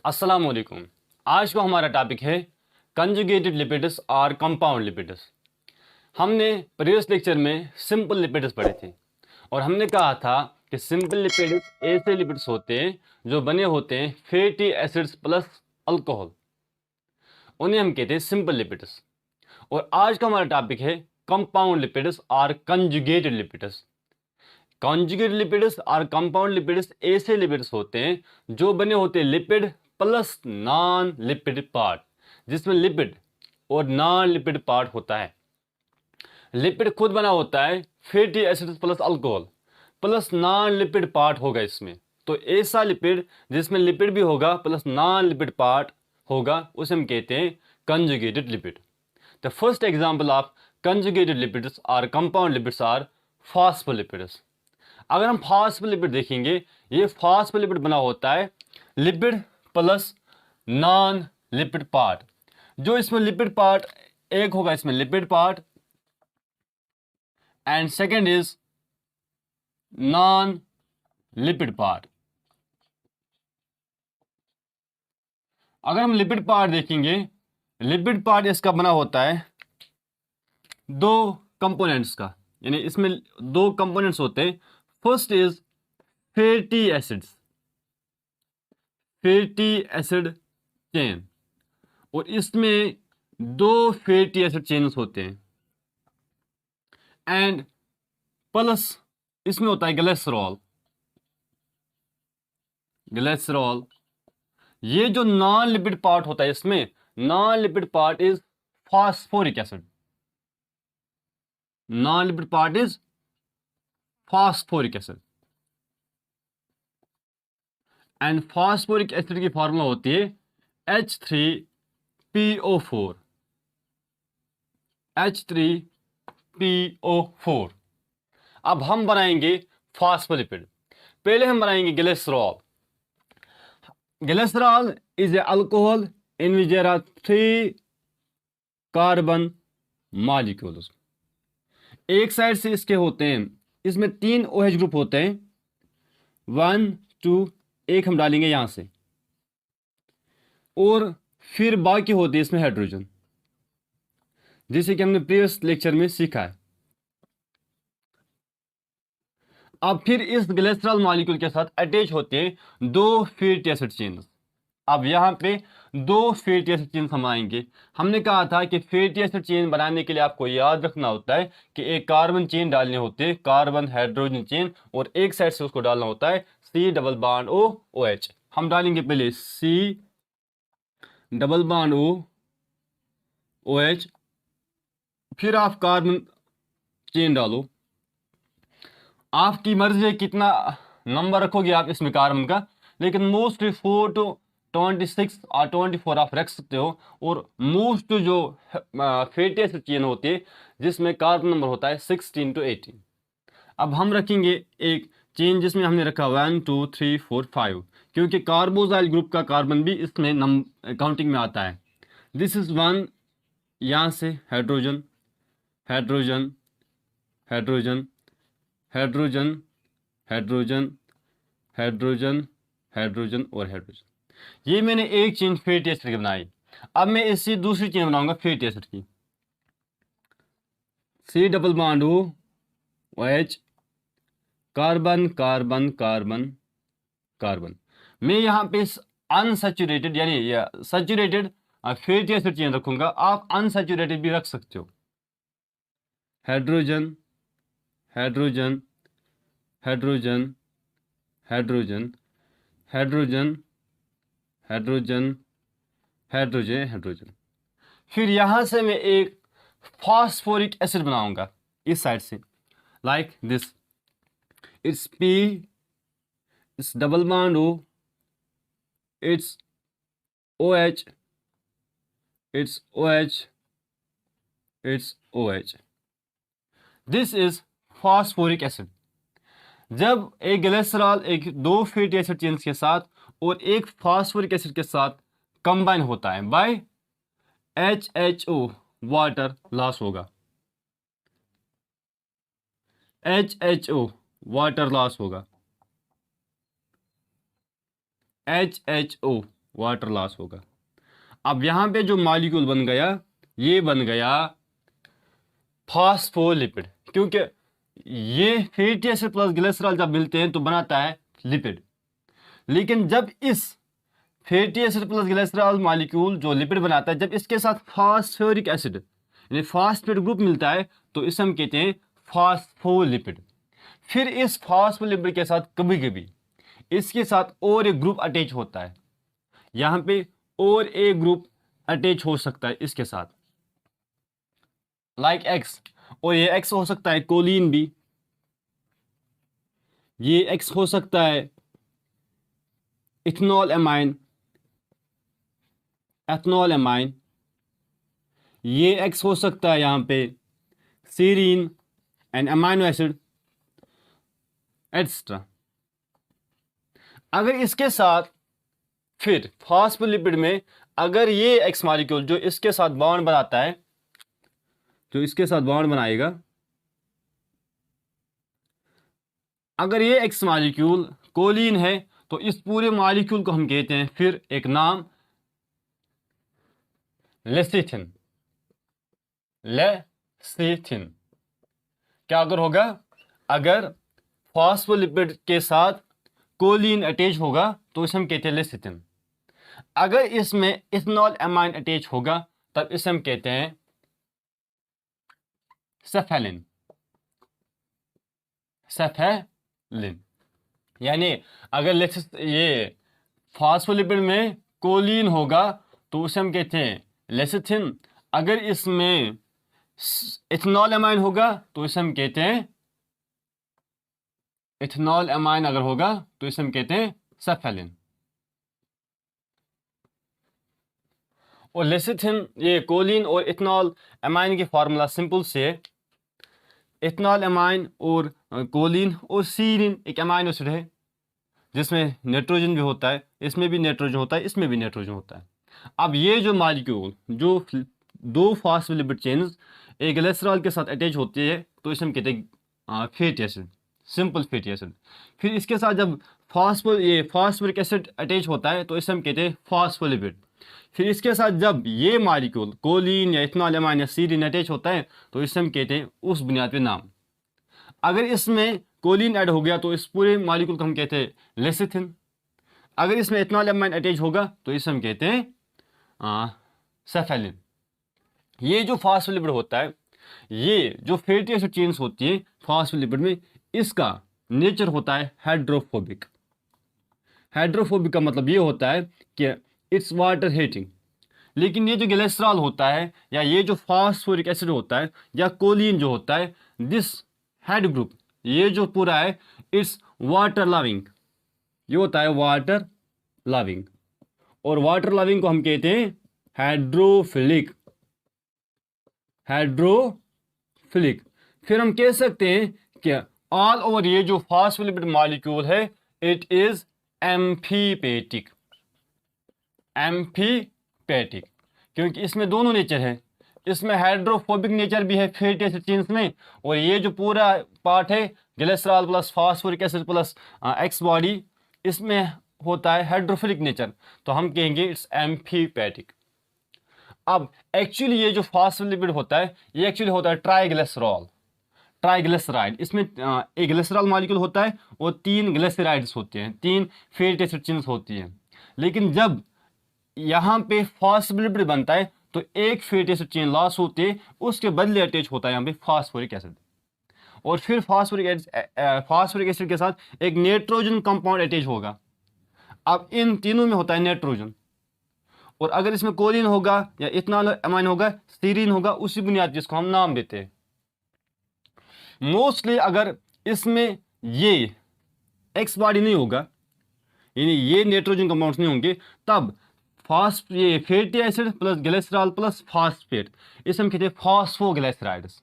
अस्सलाम वालेकुम। आज का हमारा टॉपिक है कंजुगेटेड लिपिड्स और कंपाउंड लिपिड्स। हमने प्रीवियस लेक्चर में सिंपल लिपिड्स पढ़े थे और हमने कहा था कि सिंपल लिपिड्स ऐसे लिपिड्स होते हैं जो बने होते हैं फैटी एसिड्स प्लस अल्कोहल, उन्हें हम कहते हैं सिंपल लिपिड्स। और आज का हमारा टॉपिक है कंपाउंड लिपिड्स और कंजुगेटेड लिपिड्स। कॉन्जुगेट लिपिड्स और कंपाउंड लिपिड्स ऐसे लिपिड्स होते हैं जो बने होते हैं lipid plus non lipid part, जिसमें लिपिड और नॉन लिपिड पार्ट होता है। लिपिड खुद बना होता है fatty acids plus alcohol plus non lipid part होगा इसमें। तो ऐसा लिपिड जिसमें लिपिड भी होगा प्लस नॉन लिपिड पार्ट होगा उसे हम कहते हैं conjugated lipid. The first example of conjugated lipids और कंपाउंड लिपिड्स आर फॉस्फोलिपिड्स। अगर हम फॉस्फोलिपिड देखेंगे, ये फॉस्फोलिपिड बना होता है lipid plus non lipid part. जो इसमें लिपिड पार्ट एक होगा, इसमें lipid part and second is non lipid part. अगर हम लिपिड पार्ट देखेंगे, लिपिड पार्ट इसका बना होता है दो कंपोनेंट्स का, यानी इसमें दो कंपोनेंट्स होते हैं। First is fatty acids, fatty acid chain, और इसमें दो फैटी एसिड चेन्स होते हैं एंड प्लस इसमें होता है ग्लिसरॉल। ग्लिसरॉल ये जो नॉन लिपिड पार्ट होता है, इसमें non lipid part is phosphoric acid. Non lipid part is phosphoric acid and phosphoric acid की फॉर्मूला होती है H3PO4। H3PO4। अब हम बनाएंगे फास्फोलिपिड। पहले हम बनाएंगे glycerol. Glycerol is a alcohol in which there are 3 carbon molecules. एक साइड से इसके होते हैं, इसमें 3 OH ग्रुप होते हैं, 1 2, एक हम डालेंगे यहां से, और फिर बाकी होती है इसमें हाइड्रोजन, जैसे कि हमने प्रीवियस लेक्चर में सीखा है। अब फिर इस ग्लिसरॉल मॉलिक्यूल के साथ अटैच होते हैं दो फैटी एसिड चेन्स। अब यहाँ पे दो फैटी एसिड चेन हम आएंगे। हमने कहा था कि फैटी एसिड चेन बनाने के लिए आपको याद रखना होता है कि एक कार्बन चेन डालने होते हैं, कार्बन हाइड्रोजन चेन, और एक साइड से उसको डालना होता है C double bond O OH। हम डालेंगे पहले C double bond O OH, फिर आप कार्बन चेन डालो। आपकी मर्जी है कितना नंबर रखोगे आप इसमें कार्बन का, लेकिन मोस्टली 4 to 26 और 24 आप रख सकते हो। और मोस्ट जो फैटी एसिड चेन होती है जिसमें कार्बन नंबर होता है 16 to 18। अब हम रखेंगे एक चेन जिसमें हमने रखा 1 2 3 4 5, क्योंकि कार्बोजाइल ग्रुप का कार्बन भी इसमें काउंटिंग में आता है। दिस इज 1, यहाँ से hydrogen hydrogen hydrogen hydrogen hydrogen hydrogen hydrogen और हाइड्रोजन। ये मैंने एक चेन फैटी एसिड की बनाई। अब मैं इससे दूसरी चेन बनाऊंगा फैटी एसिड की। C double bond O OH, carbon carbon carbon carbon. मैं यहाँ पे अनसैचुरेटेड यानी सैचुरेटेड फैटी एसिड चेन रखूंगा, आप अनसैचुरेटेड भी रख सकते हो। Hydrogen hydrogen hydrogen hydrogen hydrogen hydrogen hydrogen hydrogen. फिर यहां से मैं एक फास्फोरिक एसिड बनाऊंगा इस साइड से, like this. It's P, it's double bond O, it's OH, it's OH, it's OH। This is phosphoric acid. जब एक ग्लिसरॉल एक दो फैटी एसिड चेन्स के साथ और एक फास्फोरिक एसिड के साथ कंबाइन होता है बाय HHO, वाटर लॉस होगा। HHO वाटर लॉस होगा। HHO वाटर लॉस होगा। अब यहाँ पे जो मॉलिक्यूल बन गया, ये बन गया फॉस्फोलिपिड, क्योंकि ये फैटी एसिड प्लस ग्लिसरॉल जब मिलते हैं तो बनाता है लिपिड। लेकिन जब इस fatty acid plus glycerol molecule जो लिपिड बनाता है, जब इसके साथ फॉस्फोरिक एसिड यानी फॉस्फेट ग्रुप मिलता है तो इसे हम कहते हैं फॉस्फोलिपिड। फिर इस फॉस्फोलिपिड के साथ कभी कभी इसके साथ और एक ग्रुप अटैच होता है, यहाँ पे और एक ग्रुप अटैच हो सकता है इसके साथ, लाइक एक्स, और ये एक्स हो सकता है कोलिन भी, ये एक्स हो सकता है इथेनॉल एमाइन, एथनॉल एमाइन, ये एक्स हो सकता है यहाँ पे serine and amino acid etcetera. अगर इसके साथ फिर फॉस्फोलिपिड में अगर ये एक्स मॉलिक्यूल जो इसके साथ बॉन्ड बनाता है, जो इसके साथ बॉन्ड बनाएगा, अगर ये एक्स मॉलिक्यूल कोलिन है तो इस पूरे मॉलिक्यूल को हम कहते हैं फिर एक नाम लेसिथिन। लेसिथिन क्या अगर होगा, अगर फॉस्फोलिपिड के साथ कोलिन अटैच होगा तो इसे हम कहते हैं लेसिथिन। अगर इसमें इथेनॉल एमाइन अटैच होगा तब इसे हम कहते हैं सेफेलिन। सेफेलिन यानी अगर ये फॉस्फोलिपिड में कोलिन होगा तो उसे हम कहते हैं लेसिथिन। अगर इसमें इथेनॉल एमाइन होगा तो इसे हम कहते हैं इथेनॉल एमाइन, अगर होगा तो इसे हम कहते हैं सेफेलिन। और लेसिथिन, ये कोलिन और इथेनॉल एमाइन की फार्मूला सिंपल से इथेनॉल एमाइन और कोलिन और सीरीन एक अमाइनो एसिड है जिसमें नाइट्रोजन भी होता है, इसमें भी नाइट्रोजन होता है, इसमें भी नाइट्रोजन होता है। अब ये जो मॉलिक्यूल जो दो फॉस्फोलिपिड चेन्स एक ग्लिसरॉल के साथ अटैच होती है तो इसे हम कहते हैं fatty acid, simple fatty acid. फिर इसके साथ जब फॉस्फोरिक एसिड अटैच होता है तो इसे हम कहते हैं फॉस्फोलिपिड। फिर इसके साथ जब ये मॉलिक्यूल कोलिन या इथेनॉल एमाइन या सीरीन अटैच होता है तो इसे हम कहते हैं उस बुनियाद पे नाम। अगर इसमें कोलिन ऐड हो गया तो इस पूरे मॉलिक्यूल को हम कहते हैं लेसिथिन। अगर इसमें इथेनॉल एमाइन अटैच होगा तो इसे हम कहते हैं सेफेलिन। ये जो फॉस्फोलिपिड होता है, ये जो फैटी एसिड चेन्स होती है फॉस्फोलिपिड में, इसका नेचर होता है हाइड्रोफोबिक। हाइड्रोफोबिक का मतलब ये होता है कि इट्स वाटर हेटिंग। लेकिन ये जो ग्लिसरॉल होता है या ये जो फॉस्फोरिक एसिड होता है या कोलिन जो होता है, दिस हेड ग्रुप, ये जो पूरा है इट्स वाटर लविंग, ये होता है वाटर लविंग। और वाटर लविंग को हम कहते हैं हाइड्रोफिलिक। हाइड्रोफिलिक। फिर हम कह सकते हैं कि ऑल ओवर ये जो फॉस्फोलिपिड मॉलिक्यूल है इट इज एम्फीपेटिक। एम्फीपेटिक क्योंकि इसमें दोनों नेचर है, इसमें हाइड्रोफोबिक नेचर भी है फैटी एसिड चेन्स में, और ये जो पूरा पार्ट है glycerol plus phosphoric acid plus x body, इसमें होता है हाइड्रोफिलिक नेचर, तो हम कहेंगे इट्स एम्फीपेटिक। अब एक्चुअली ये जो फॉस्फोलिपिड होता है ये एक्चुअली होता है ट्राइग्लिसरॉल, ट्राइग्लिसराइड। इसमें एक ग्लिसरॉल मॉलिक्यूल होता है और 3 ग्लिसराइड्स होते हैं, 3 फैटी एसिड चेन्स होती हैं। लेकिन जब यहाँ पे फॉस्फोलिपिड बनता है तो एक फैटी एसिड चेन लॉस होती है, उसके बदले अटैच होता है यहाँ पे फॉस्फोरिक एसिड। और फिर फॉस्फोरिक एसिड के साथ एक नाइट्रोजन कंपाउंड अटैच होगा। अब इन तीनों में होता है नाइट्रोजन, और अगर इसमें कोलिन होगा या इथेनॉल एमाइन होगा, सीरीन होगा, उसी बुनियाद जिसको हम नाम देते हैं। मोस्टली अगर इसमें ये एक्स बॉडी नहीं होगा, यानी ये नाइट्रोजन कंपाउंड्स नहीं होंगे, तब ये fatty acid plus glycerol plus phosphate, इसे हम कहते हैं फॉस्फोग्लिसराइड्स।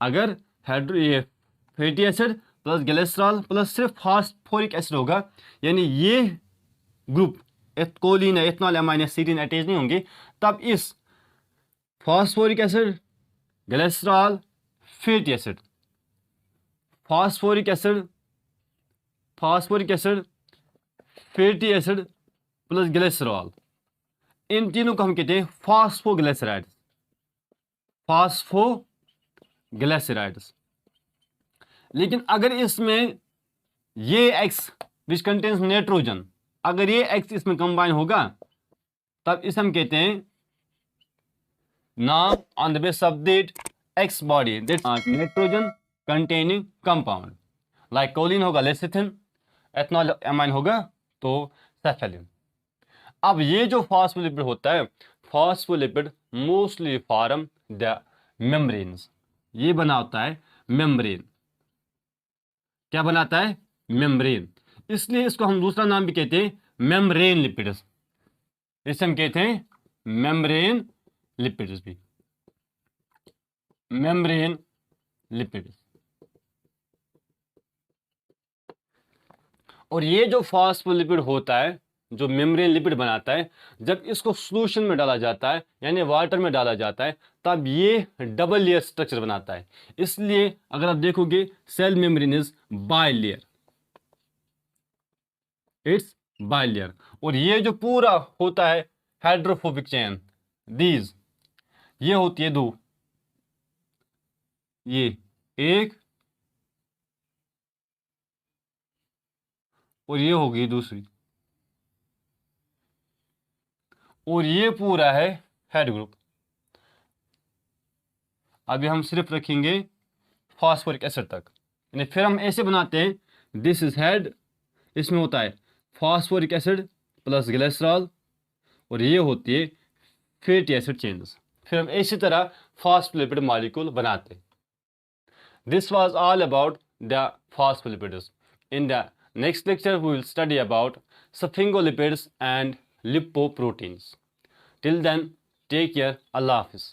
अगर ये fatty acid plus glycerol plus सिर्फ फॉस्फोरिक एसिड होगा, यानी ये ग्रुप कोलिन या इथेनॉल एमाइन या सीरीन अटैच नहीं होंगे, तब इस phosphoric acid, glycerol, fatty acid, phosphoric acid, fatty acid plus glycerol, इन तीनों को हम कहते हैं फॉस्फोग्लिसराइड्स, फॉस्फोग्लिसराइड्स। लेकिन अगर इसमें ये X विच कंटेन्स नाइट्रोजन, अगर ये X इसमें कंबाइन होगा तब इसे हम कहते हैं नाम on the base of that X body, that nitrogen containing compound. Like choline होगा लेसिथिन, एथनॉल एमाइन होगा तो सेफेलिन। अब ये जो फॉस्फोलिपिड होता है, phospholipid mostly form the membranes, ये बनाता है मेम्ब्रेन। क्या बनाता है? मेम्ब्रेन। इसलिए इसको हम दूसरा नाम भी कहते हैं मेम्ब्रेन लिपिड्स। इसे हम कहते हैं मेम्ब्रेन लिपिड्स भी, मेम्ब्रेन लिपिड्स। और ये जो फॉस्फोलिपिड होता है, जो मेम्ब्रेन लिपिड बनाता है, जब इसको सॉल्यूशन में डाला जाता है यानी वाटर में डाला जाता है तब ये डबल लेयर स्ट्रक्चर बनाता है। इसलिए अगर आप देखोगे cell membrane is bilayer, it's bilayer. और ये जो पूरा होता है हाइड्रोफोबिक चेन, दीज, ये होती है दो, ये एक और ये होगी दूसरी, और ये पूरा है हेड ग्रुप। अभी हम सिर्फ रखेंगे फॉस्फोरिक एसिड तक, यानी फिर हम ऐसे बनाते हैं, दिस इज हेड, इसमें होता है फॉस्फोरिक एसिड प्लस ग्लिसरॉल, और ये होती है फैटी एसिड चेन्स। फिर हम इसी तरह फॉस्फोलिपिड मॉलिक्यूल बनाते हैं। This was all about the phospholipids. In the next lecture we will study about sphingolipids and lipoproteins. Till then, take care. Allah Hafiz.